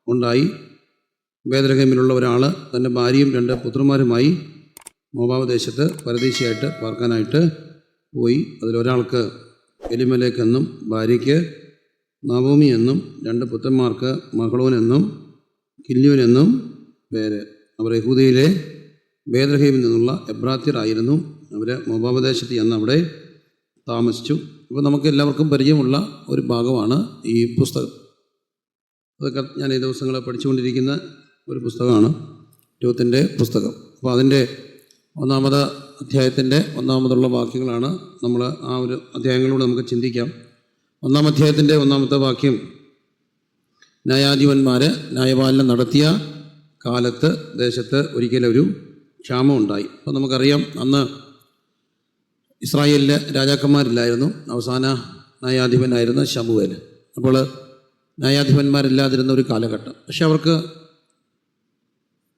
ഉണ്ടായി. ബേത്ലഹേമിലുള്ള ഒരാൾ തൻ്റെ ഭാര്യയും 2 പുത്രന്മാരുമായി മോവാബ് ദേശത്ത് പരദേശിയായിട്ട് പാർക്കാനായിട്ട് പോയി. അതിലൊരാൾക്ക് എലിമേലെക്ക് എന്നും ഭാര്യയ്ക്ക് നവോമി എന്നും 2 പുത്രന്മാർക്ക് മഹ്ലോൻ എന്നും കില്യോൻ എന്നും പേര്. അവർ യഹൂദയിലെ ബേത്ലഹേമിൽ നിന്നുള്ള എബ്രാത്യരായിരുന്നു. അവർ മോവാബ് ദേശത്ത് ചെന്ന് അവിടെ താമസിച്ചു. അപ്പോൾ നമുക്ക് എല്ലാവർക്കും പരിചയമുള്ള ഒരു ഭാഗമാണ് ഈ പുസ്തകം. അതൊക്കെ ഞാൻ ഈ ദിവസങ്ങൾ പഠിച്ചുകൊണ്ടിരിക്കുന്ന ഒരു പുസ്തകമാണ്, രൂത്തിൻ്റെ പുസ്തകം. അപ്പോൾ അതിൻ്റെ 1-ാമത് അധ്യായത്തിൻ്റെ 1-ാമതുള്ള വാക്യങ്ങളാണ് നമ്മൾ ആ ഒരു അധ്യായങ്ങളിലൂടെ നമുക്ക് ചിന്തിക്കാം. 1-ാം അധ്യായത്തിൻ്റെ 1-ാമത്തെ വാക്യം, ന്യായാധിപന്മാർ ന്യായപാലനം നടത്തിയ കാലത്ത് ദേശത്ത് ഒരിക്കലൊരു ക്ഷാമം ഉണ്ടായി. അപ്പോൾ നമുക്കറിയാം, അന്ന് ഇസ്രായേലിലെ രാജാക്കന്മാരില്ലായിരുന്നു. അവസാന ന്യായാധിപനായിരുന്ന ശമൂവേൽ. അപ്പോൾ ന്യായാധിപന്മാരില്ലാതിരുന്ന ഒരു കാലഘട്ടം. പക്ഷെ അവർക്ക്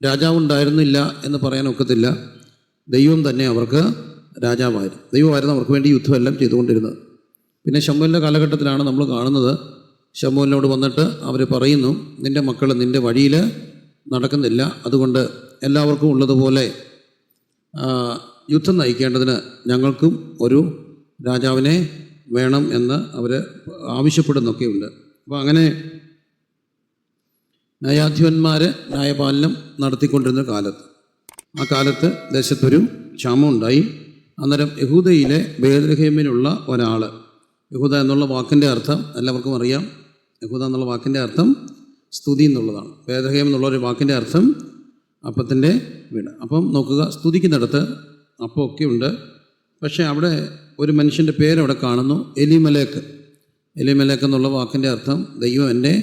രാജാവുണ്ടായിരുന്നില്ല എന്ന് പറയാൻ ഒക്കത്തില്ല. ദൈവം തന്നെ അവർക്ക് രാജാവായിരുന്നു. ദൈവമായിരുന്നു അവർക്ക് വേണ്ടി യുദ്ധമെല്ലാം ചെയ്തുകൊണ്ടിരുന്നത്. പിന്നെ ശമൂവേലിൻ്റെ കാലഘട്ടത്തിലാണ് നമ്മൾ കാണുന്നത്, ശമൂവേലിനോട് വന്നിട്ട് അവർ പറയുന്നു, നിൻ്റെ മക്കൾ നിൻ്റെ വഴിയിൽ നടക്കുന്നില്ല, അതുകൊണ്ട് എല്ലാവർക്കും ഉള്ളതുപോലെ യുദ്ധം നയിക്കേണ്ടതിന് ഞങ്ങൾക്കും ഒരു രാജാവിനെ വേണം എന്ന് അവർ ആവശ്യപ്പെടുന്നൊക്കെയുണ്ട്. അപ്പോൾ അങ്ങനെ ന്യായാധിപന്മാർ ന്യായപാലനം നടത്തിക്കൊണ്ടിരുന്ന ആ കാലത്ത് ദേശത്തൊരു ക്ഷാമം ഉണ്ടായി. അന്നേരം യഹൂദയിലെ ബേത്ലഹേമിലുള്ള ഒരാൾ, യഹൂദ എന്നുള്ള വാക്കിൻ്റെ അർത്ഥം എല്ലാവർക്കും അറിയാം. യഹൂദ എന്നുള്ള വാക്കിൻ്റെ അർത്ഥം സ്തുതി എന്നുള്ളതാണ്. ബേത്ലഹേം എന്നുള്ള ഒരു വാക്കിൻ്റെ അർത്ഥം അപ്പത്തിൻ്റെ വീട്. അപ്പം നോക്കുക, സ്തുതിക്കുന്നിടത്ത് അപ്പമൊക്കെ ഉണ്ട്. പക്ഷേ അവിടെ ഒരു മനുഷ്യൻ്റെ പേരവിടെ കാണുന്നു, എലിമേലെക്ക്. എലിമേലെക്ക് എന്നുള്ള വാക്കിൻ്റെ അർത്ഥം ദൈവം എൻ്റെ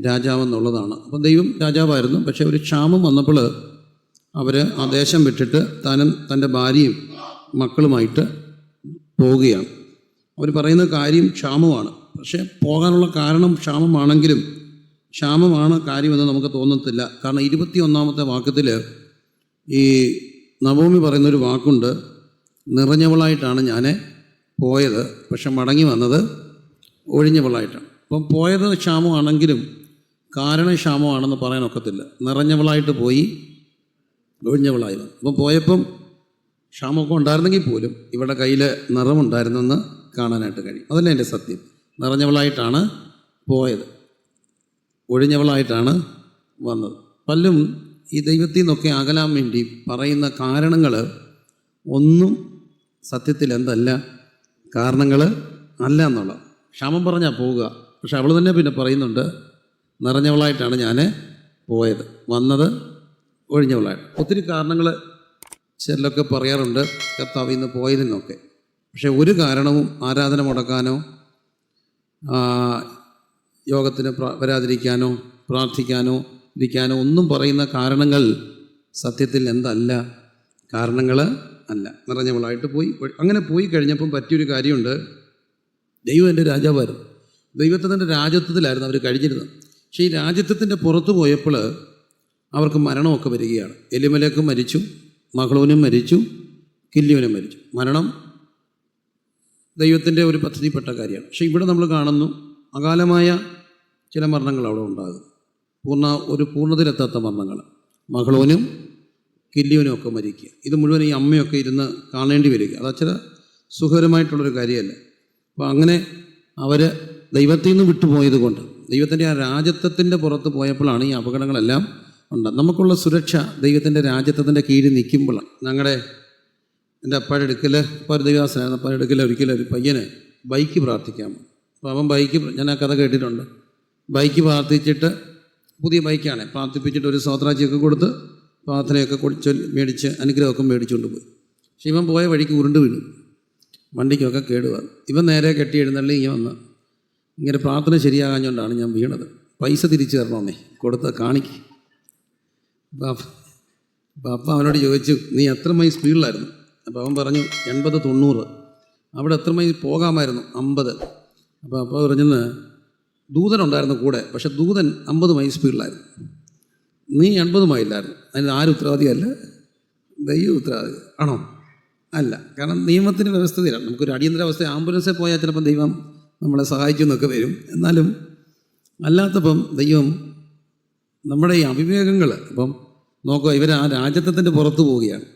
രാജാവെന്നുള്ളതാണ്. അപ്പം ദൈവം രാജാവായിരുന്നു. പക്ഷേ ഒരു ക്ഷാമം വന്നപ്പോൾ അവർ ആ ദേശം വിട്ടിട്ട് താനും തൻ്റെ ഭാര്യയും മക്കളുമായിട്ട് പോവുകയാണ്. അവർ പറയുന്ന കാര്യം ക്ഷാമമാണ്. പക്ഷേ പോകാനുള്ള കാരണം ക്ഷാമമാണെങ്കിലും ക്ഷാമമാണ് കാര്യമെന്ന് നമുക്ക് തോന്നത്തില്ല. കാരണം 21-ാമത്തെ വാക്യത്തിൽ ഈ നവോമി പറയുന്നൊരു വാക്കുണ്ട്, നിറഞ്ഞവളായിട്ടാണ് ഞാൻ പോയത്, പക്ഷെ മടങ്ങി വന്നത് ഒഴിഞ്ഞവളായിട്ടാണ്. അപ്പം പോയത് ക്ഷാമമാണെങ്കിലും കാരണക്ഷാമമാണെന്ന് പറയാനൊക്കത്തില്ല. നിറഞ്ഞവളായിട്ട് പോയി ഒഴിഞ്ഞവളായി വന്നു. അപ്പം പോയപ്പം ക്ഷാമമൊക്കെ ഉണ്ടായിരുന്നെങ്കിൽ പോലും ഇവിടെ കയ്യിൽ നിറമുണ്ടായിരുന്നെന്ന് കാണാനായിട്ട് കഴിയും. അതല്ലേ എൻ്റെ സത്യം. നിറഞ്ഞവളായിട്ടാണ് പോയത്, ഒഴിഞ്ഞവളായിട്ടാണ് വന്നത്. പലരും ഈ ദൈവത്തിൽ നിന്നൊക്കെ അകലാൻ വേണ്ടി പറയുന്ന കാരണങ്ങൾ ഒന്നും സത്യത്തിൽ എന്തല്ല, കാരണങ്ങൾ അല്ല എന്നുള്ള. ക്ഷാമം പറഞ്ഞാൽ പോവുക, പക്ഷെ അവൾ തന്നെ പിന്നെ പറയുന്നുണ്ട്, നിറഞ്ഞവളായിട്ടാണ് ഞാൻ പോയത്, വന്നത് ഒഴിഞ്ഞവളായിട്ട്. ഒത്തിരി കാരണങ്ങൾ ചിലരൊക്കെ പറയാറുണ്ട് കർത്താവിൽ നിന്ന് പോയതിനൊക്കെ. പക്ഷെ ഒരു കാരണവും ആരാധന മുടക്കാനോ യോഗത്തിന് വരാതിരിക്കാനോ പ്രാർത്ഥിക്കാനോ ഇരിക്കാനോ ഒന്നും പറയുന്ന കാരണങ്ങൾ സത്യത്തിൽ എന്തല്ല, കാരണങ്ങൾ അല്ല. നിറഞ്ഞവളായിട്ട് പോയി. അങ്ങനെ പോയി കഴിഞ്ഞപ്പം പറ്റിയൊരു കാര്യമുണ്ട്, ദൈവം എൻ്റെ രാജാവായിരുന്നു. ദൈവത്തിൻ്റെ രാജത്വത്തിലായിരുന്നു അവർ കഴിഞ്ഞിരുന്നത്. പക്ഷേ ഈ രാജത്വത്തിൻ്റെ പുറത്ത് പോയപ്പോൾ അവർക്ക് മരണമൊക്കെ വരികയാണ്. എലിമേലെക്ക് മരിച്ചു, മഹ്ലോനും മരിച്ചു, കില്യോനും മരിച്ചു. മരണം ദൈവത്തിൻ്റെ ഒരു പദ്ധതിപ്പെട്ട കാര്യമാണ്. പക്ഷേ ഇവിടെ നമ്മൾ കാണുന്നു അകാലമായ ചില മരണങ്ങൾ അവിടെ ഉണ്ടാകും. ഒരു പൂർണ്ണതയിലെത്താത്ത മരണങ്ങൾ. മഹ്ലോനും കില്യോനും ഒക്കെ മരിക്കുക. ഇത് മുഴുവൻ ഈ അമ്മയൊക്കെ ഇരുന്ന് കാണേണ്ടി വരിക. അത് അത്ര സുഖകരമായിട്ടുള്ളൊരു കാര്യമല്ല. അപ്പോൾ അങ്ങനെ അവർ ദൈവത്തിൽ നിന്ന് വിട്ടുപോയത് കൊണ്ട്, ദൈവത്തിൻ്റെ ആ രാജത്വത്തിൻ്റെ പുറത്ത് പോയപ്പോഴാണ് ഈ അപകടങ്ങളെല്ലാം ഉണ്ട്. നമുക്കുള്ള സുരക്ഷ ദൈവത്തിൻ്റെ രാജത്വത്തിൻ്റെ കീഴിൽ നിൽക്കുമ്പോഴാണ്. എൻ്റെ അപ്പാടെ അടുക്കൽ, ഇപ്പോൾ ഒരു ദൈവദാസനായിരുന്നു, അപ്പാടെ അടുക്കൽ ഒരിക്കലും ഒരു പയ്യന് ബൈക്ക് പ്രാർത്ഥിക്കാമോ. അപ്പോൾ അവൻ ബൈക്ക്, ഞാൻ ആ കഥ കേട്ടിട്ടുണ്ട്, ബൈക്ക് പ്രാർത്ഥിച്ചിട്ട്, പുതിയ ബൈക്കാണ്, പ്രാർത്ഥിപ്പിച്ചിട്ട് ഒരു സ്വത്രാജ്യമൊക്കെ കൊടുത്ത് പ്രാർത്ഥനയൊക്കെ മേടിച്ച് അനുഗ്രഹമൊക്കെ മേടിച്ചുകൊണ്ട് പോയി. പക്ഷെ ഇവൻ പോയ വഴിക്ക് ഉരുണ്ട് വീണു, വണ്ടിക്കൊക്കെ കേടുവന്നു. ഇവൻ നേരെ കെട്ടി എഴുന്നള്ളി വന്ന്, ഇങ്ങനെ പ്രാർത്ഥന ശരിയാകാഞ്ഞുകൊണ്ടാണ് ഞാൻ വീണത്, പൈസ തിരിച്ചു തരണമെന്നേ, കൊടുത്ത് കാണിക്ക്. അപ്പോൾ അപ്പം അവനോട് ചോദിച്ചു, നീ എത്ര മൈൽ സ്പീഡിലായിരുന്നു? അപ്പോൾ അവൻ പറഞ്ഞു 80-90. അവിടെ എത്ര മൈൽ പോകാമായിരുന്നു? 50. അപ്പോൾ പറഞ്ഞെന്ന്, ദൂതനുണ്ടായിരുന്നു കൂടെ, പക്ഷെ ദൂതൻ 50 മൈൽ സ്പീഡിലായിരുന്നു, നീ 80 മൈലിലായിരുന്നു. അതിന് ആരും ഉത്തരവാദിയല്ല, ദൈവം ഉത്തരവാദി ആണോ? അല്ല. കാരണം നിയമത്തിന് വ്യവസ്ഥയിലാണ്. നമുക്കൊരു അടിയന്തരാവസ്ഥ ആംബുലൻസിൽ പോയാൽ ചിലപ്പം ദൈവം നമ്മളെ സഹായിച്ചു എന്നൊക്കെ വരും. എന്നാലും അല്ലാത്തപ്പം ദൈവം നമ്മുടെ ഈ അവിവേകങ്ങൾ ഇപ്പം നോക്കുക, ഇവർ ആ രാജ്യത്വത്തിൻ്റെ പുറത്ത് പോവുകയാണ്.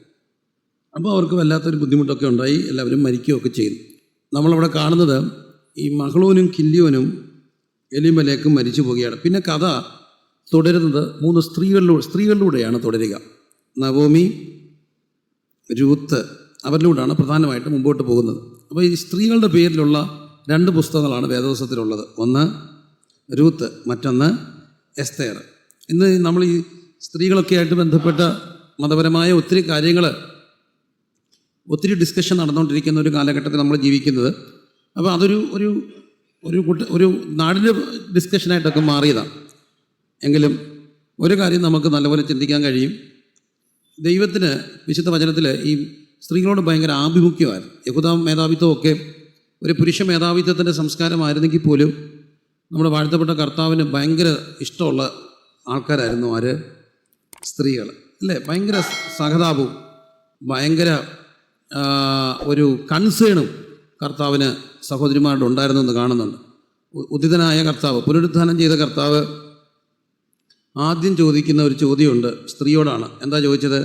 അപ്പോൾ അവർക്ക് വല്ലാത്തൊരു ബുദ്ധിമുട്ടൊക്കെ ഉണ്ടായി, എല്ലാവരും മരിക്കുകയൊക്കെ ചെയ്തു. നമ്മളവിടെ കാണുന്നത് ഈ മഹ്ളോനും കില്യോനും എലീമലേക്കും മരിച്ചു പോവുകയാണ്. പിന്നെ കഥ തുടരുന്നത് 3 സ്ത്രീകളിലൂടെയാണ് തുടരുക. നവോമി, രൂത്ത്, അവരിലൂടെയാണ് പ്രധാനമായിട്ട് മുമ്പോട്ട് പോകുന്നത്. അപ്പോൾ ഈ സ്ത്രീകളുടെ പേരിലുള്ള 2 പുസ്തകങ്ങളാണ് വേദപുസ്തകത്തിലുള്ളത്. ഒന്ന് രൂത്ത്, മറ്റൊന്ന് എസ്തേർ. ഇന്ന് നമ്മൾ ഈ സ്ത്രീകളൊക്കെ ആയിട്ട് ബന്ധപ്പെട്ട മതപരമായ ഒത്തിരി കാര്യങ്ങൾ, ഒത്തിരി ഡിസ്കഷൻ നടന്നുകൊണ്ടിരിക്കുന്ന ഒരു കാലഘട്ടത്തിൽ നമ്മൾ ജീവിക്കുന്നത്. അപ്പോൾ അതൊരു ഒരു ഒരു നാടിൻ്റെ ഡിസ്കഷനായിട്ടൊക്കെ മാറിയതാണ്. എങ്കിലും ഒരു കാര്യം നമുക്ക് നല്ലപോലെ ചിന്തിക്കാൻ കഴിയും. ദൈവത്തിന് വിശുദ്ധ വചനത്തിൽ ഈ സ്ത്രീകളോട് ഭയങ്കര ആഭിമുഖ്യമായിരുന്നു. യഹൂദ മേധാവിത്വമൊക്കെ ഒരു പുരുഷ മേധാവിത്വത്തിൻ്റെ സംസ്കാരമായിരുന്നെങ്കിൽ പോലും നമ്മുടെ വാഴ്ത്തപ്പെട്ട കർത്താവിന് ഭയങ്കര ഇഷ്ടമുള്ള ആൾക്കാരായിരുന്നു ആര്? സ്ത്രീകൾ, അല്ലേ? ഭയങ്കര സഹതാപവും ഭയങ്കര ഒരു കൺസേണും കർത്താവിന് സഹോദരിമാരുടെ ഉണ്ടായിരുന്നു എന്ന് കാണുന്നുണ്ട്. ഉദിതനായ കർത്താവ്, പുനരുത്ഥാനം ചെയ്ത കർത്താവ് ആദ്യം ചോദിക്കുന്ന ഒരു ചോദ്യമുണ്ട് സ്ത്രീയോടാണ്. എന്താ ചോദിച്ചത്?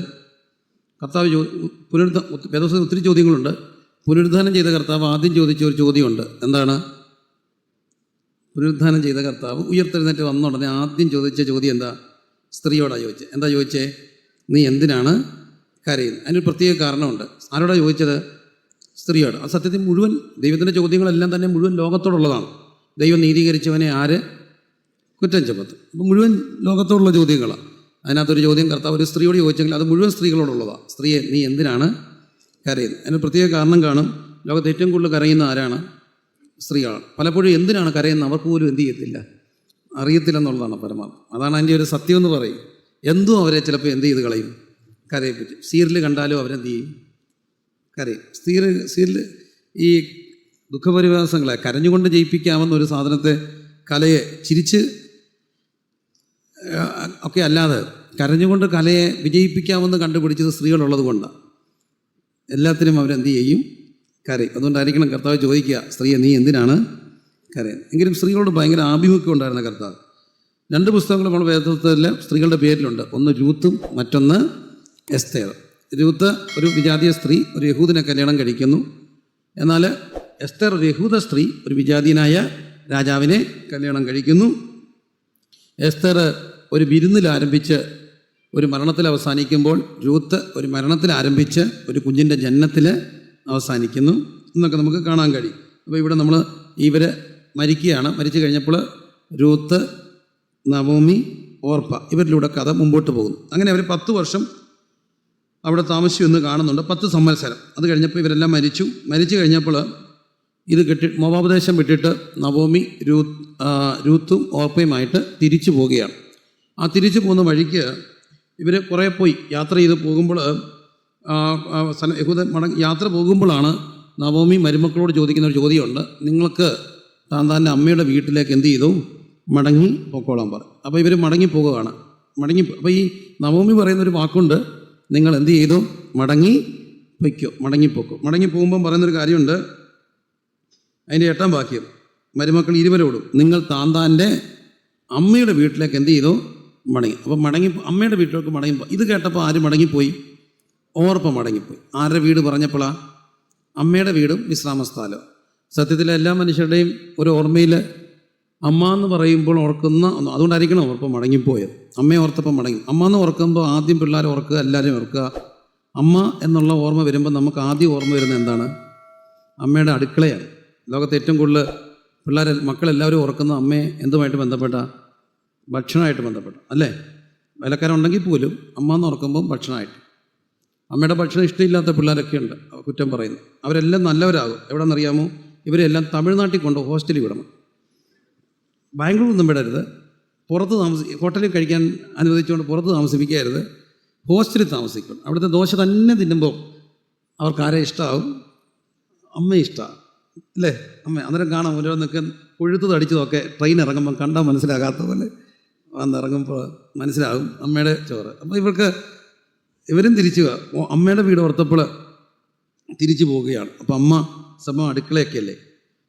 കർത്താവ് വേദപുസ്തകത്തിൽ ഒത്തിരി ചോദ്യങ്ങളുണ്ട്. പുനരുത്ഥാനം ചെയ്ത കർത്താവ് ആദ്യം ചോദിച്ച ഒരു ചോദ്യമുണ്ട്. എന്താണ്? പുനരുത്ഥാനം ചെയ്ത കർത്താവ് ഉയർത്തെഴുന്നേറ്റ് വന്ന ഉടനെ ആദ്യം ചോദിച്ച ചോദ്യം എന്താ? സ്ത്രീയോടാണ് ചോദിച്ചത്. എന്താ ചോദിച്ചേ? നീ എന്തിനാണ് കരയുന്നത്? അതിനൊരു പ്രത്യേക കാരണമുണ്ട്. ആരോടാണ് ചോദിച്ചത്? സ്ത്രീയോട്. ആ സത്യത്തിൽ മുഴുവൻ ദൈവത്തിൻ്റെ ചോദ്യങ്ങളെല്ലാം തന്നെ മുഴുവൻ ലോകത്തോടുള്ളതാണ്. ദൈവം നീതീകരിച്ചവനെ ആര് കുറ്റം ചുമത്തും? അപ്പം മുഴുവൻ ലോകത്തോടുള്ള ചോദ്യങ്ങളാണ്. അതിനകത്തൊരു ചോദ്യം കർത്താവ് ഒരു സ്ത്രീയോട് ചോദിച്ചെങ്കിൽ അത് മുഴുവൻ സ്ത്രീകളോടുള്ളതാണ്. സ്ത്രീയെ, നീ എന്തിനാണ് കരയുന്നത്? അതിന് പ്രത്യേക കാരണം കാണും. ലോകത്ത് ഏറ്റവും കൂടുതൽ കരയുന്ന ആരാണ്? സ്ത്രീകളാണ്. പലപ്പോഴും എന്തിനാണ് കരയുന്നത് അവർക്ക് പോലും എന്ത് ചെയ്യത്തില്ല, അറിയത്തില്ലെന്നുള്ളതാണ് പരമാർത്ഥം. അതാണ് അതിൻ്റെ ഒരു സത്യം എന്ന് പറയും. എന്തും അവരെ ചിലപ്പോൾ എന്ത് ചെയ്ത് കളയും, കരയിപ്പിച്ചു. സീരിയൽ കണ്ടാലും അവരെന്ത് ചെയ്യും, കരയും. സീരിയൽ ഈ ദുഃഖപരിവാസങ്ങളെ കരഞ്ഞുകൊണ്ട് ജയിപ്പിക്കാമെന്നൊരു സാധനത്തെ, കലയെ ചിരിച്ച് ഒക്കെ അല്ലാതെ കരഞ്ഞുകൊണ്ട് കലയെ വിജയിപ്പിക്കാമെന്ന് കണ്ടുപിടിച്ചത് സ്ത്രീകളുള്ളത് കൊണ്ടാണ്. എല്ലാത്തിനും അവരെന്ത് ചെയ്യും, കരയും. അതുകൊണ്ടായിരിക്കണം കർത്താവ് ചോദിക്കുക, സ്ത്രീയെ നീ എന്തിനാണ് കരയുന്നത്? എങ്കിലും സ്ത്രീകളോട് ഭയങ്കര ആഭിമുഖ്യം ഉണ്ടായിരുന്ന കർത്താവ്. 2 പുസ്തകങ്ങൾ നമ്മൾ വേദപുസ്തകത്തിൽ സ്ത്രീകളുടെ പേരിലുണ്ട്. ഒന്ന് രൂത്തും മറ്റൊന്ന് എസ്തേർ. രൂത്ത് ഒരു വിജാതീയ സ്ത്രീ ഒരു യഹൂദനെ കല്യാണം കഴിക്കുന്നു. എന്നാൽ എസ്തേർ ഒരു യഹൂദ സ്ത്രീ ഒരു വിജാതീയനായ രാജാവിനെ കല്യാണം കഴിക്കുന്നു. എസ്തേർ ഒരു വിരുന്നിൽ ആരംഭിച്ച് ഒരു മരണത്തിൽ അവസാനിക്കുമ്പോൾ രൂത്ത് ഒരു മരണത്തിൽ ആരംഭിച്ച് ഒരു കുഞ്ഞിൻ്റെ ജനനത്തിൽ അവസാനിക്കുന്നു എന്നൊക്കെ നമുക്ക് കാണാൻ കഴിയും. അപ്പോൾ ഇവിടെ നമ്മൾ ഇവർ മരിക്കുകയാണ്. മരിച്ചു കഴിഞ്ഞപ്പോൾ രൂത്ത്, നവോമി, ഓർപ്പ ഇവരിലൂടെ കഥ മുമ്പോട്ട് പോകുന്നു. അങ്ങനെ അവർ 10 വർഷം അവിടെ താമസിച്ചു എന്ന് കാണുന്നുണ്ട്. 10 സംവത്സരം. അത് കഴിഞ്ഞപ്പോൾ ഇവരെല്ലാം മരിച്ചു കഴിഞ്ഞപ്പോൾ ഇത് മോവാബ് ദേശം വിട്ടിട്ട് നവോമി രൂത്തും ഓർപ്പയുമായിട്ട് തിരിച്ചു പോവുകയാണ്. ആ തിരിച്ചു പോകുന്ന വഴിക്ക് ഇവർ കുറേ പോയി യാത്ര ചെയ്ത് പോകുമ്പോൾ യാത്ര പോകുമ്പോഴാണ് നവോമി മരുമക്കളോട് ചോദിക്കുന്ന ഒരു ചോദ്യമുണ്ട്. നിങ്ങൾക്ക് താൻ്റെ അമ്മയുടെ വീട്ടിലേക്ക് എന്ത് ചെയ്തു, മടങ്ങി പൊക്കോളാൻ പറയും. അപ്പോൾ ഇവർ മടങ്ങിപ്പോകുകയാണ്. അപ്പോൾ ഈ നവോമി പറയുന്നൊരു വാക്കുണ്ട്, നിങ്ങൾ എന്ത് ചെയ്തു, മടങ്ങിപ്പോകുമ്പം പറയുന്നൊരു കാര്യമുണ്ട്. അതിൻ്റെ 8-ാം വാക്യം, മരുമക്കൾ 20 നിങ്ങൾ താൻ്റെ അമ്മയുടെ വീട്ടിലേക്ക് എന്ത് ചെയ്തു, മടങ്ങി. അപ്പോൾ അമ്മയുടെ വീട്ടിലേക്ക് മടങ്ങിപ്പോ. ഇത് കേട്ടപ്പോൾ ആര് മടങ്ങിപ്പോയി? ഓർപ്പ മടങ്ങിപ്പോയി. ആരുടെ വീട് പറഞ്ഞപ്പോഴാണ്? അമ്മയുടെ വീടും വിശ്രാമസ്ഥലവും. സത്യത്തിൽ എല്ലാ മനുഷ്യരുടെയും ഒരു ഓർമ്മയിൽ അമ്മ എന്ന് പറയുമ്പോൾ ഓർക്കുന്ന, അതുകൊണ്ടായിരിക്കണം ഓർപ്പം മടങ്ങിപ്പോയത്. അമ്മയെ ഓർത്തപ്പം മടങ്ങി. അമ്മ എന്ന് ഓർക്കുമ്പോൾ ആദ്യം പിള്ളേരെ ഓർക്കുക, എല്ലാവരും ഓർക്കുക. അമ്മ എന്നുള്ള ഓർമ്മ വരുമ്പോൾ നമുക്ക് ആദ്യം ഓർമ്മ വരുന്നത് എന്താണ്? അമ്മയുടെ അടുക്കളയാണ്. ലോകത്ത് ഏറ്റവും കൂടുതൽ മക്കളെല്ലാവരും ഓർക്കുന്ന അമ്മയെ എന്തുമായിട്ട് ബന്ധപ്പെട്ട? ഭക്ഷണമായിട്ട് ബന്ധപ്പെട്ട, അല്ലേ? വേലക്കാരുണ്ടെങ്കിൽ പോലും അമ്മ എന്ന് ഓർക്കുമ്പം ഭക്ഷണമായിട്ട്. അമ്മയുടെ ഭക്ഷണം ഇഷ്ടമില്ലാത്ത പിള്ളേരൊക്കെ ഉണ്ട്, കുറ്റം പറയുന്നു. അവരെല്ലാം നല്ലവരാകും. എവിടെയെന്നറിയാമോ? ഇവരെല്ലാം തമിഴ്നാട്ടിൽ കൊണ്ട് ഹോസ്റ്റലിൽ വിടണം. ബാംഗ്ലൂരൊന്നും വിടരുത്. പുറത്ത് ഹോട്ടലിൽ കഴിക്കാൻ അനുവദിച്ചുകൊണ്ട് പുറത്ത് താമസിപ്പിക്കരുത്. ഹോസ്റ്റലിൽ താമസിക്കണം. അവിടുത്തെ ദോശ തന്നെ തിന്നുമ്പോൾ അവർക്ക് ആരെ ഇഷ്ടമാവും? അമ്മയെ ഇഷ്ടമാണ്, അല്ലേ? അമ്മ അന്നേരം കാണാം ഓരോന്നൊക്കെ കൊഴുത്ത് തടിച്ചതൊക്കെ ട്രെയിൻ ഇറങ്ങുമ്പോൾ കണ്ടാൽ മനസ്സിലാകാത്ത പോലെ വന്നിറങ്ങുമ്പോൾ മനസ്സിലാകും അമ്മയുടെ ചോറ്. അപ്പോൾ ഇവരും തിരിച്ചു അമ്മയുടെ വീട് ഓർത്തപ്പോൾ തിരിച്ചു പോവുകയാണ്. അപ്പോൾ അമ്മ അടുക്കളയൊക്കെ അല്ലേ,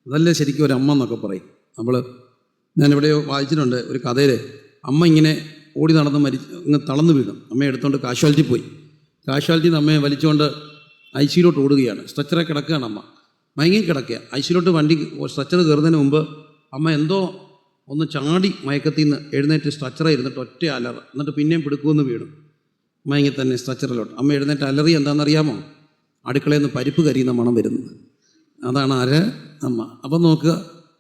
അതല്ലേ ശരിക്കും ഒരു അമ്മ എന്നൊക്കെ പറയും. ഞാനിവിടെയോ വായിച്ചിട്ടുണ്ട് ഒരു കഥയിൽ. അമ്മ ഇങ്ങനെ ഓടി നടന്ന് അങ്ങ് തളർന്നു വീണു. അമ്മയെ എടുത്തുകൊണ്ട് കാഷ്വാലിറ്റി പോയി. കാഷ്വാലിറ്റിയിൽ നിന്ന് അമ്മയെ വലിച്ചുകൊണ്ട് ഐസിയിലോട്ട് ഓടുകയാണ്. സ്ട്രെച്ചറെ കിടക്കുകയാണ് അമ്മ, മയങ്ങി കിടക്കുക. ഐസിയിലോട്ട് വണ്ടി സ്ട്രെച്ചർ കയറുന്നതിന് മുമ്പ് അമ്മ എന്തോ ഒന്ന് ചാടി മയക്കത്തിൽ നിന്ന് എഴുന്നേറ്റ് സ്ട്രെച്ചറെ ഇരുന്നിട്ട് ഒറ്റ അലറ, എന്നിട്ട് പിന്നെയും പിടുക്കുമെന്ന് വീണു മയങ്ങി തന്നെ സ്ട്രെച്ചറിലോട്ട്. അമ്മ എഴുന്നേറ്റ് അലറി എന്താണെന്നറിയാമോ? അടുക്കളയിൽ നിന്ന് പരിപ്പ് കരിയുന്ന മണം വരുന്നത്. അതാണ് ആര്? അമ്മ. അപ്പം നോക്കുക,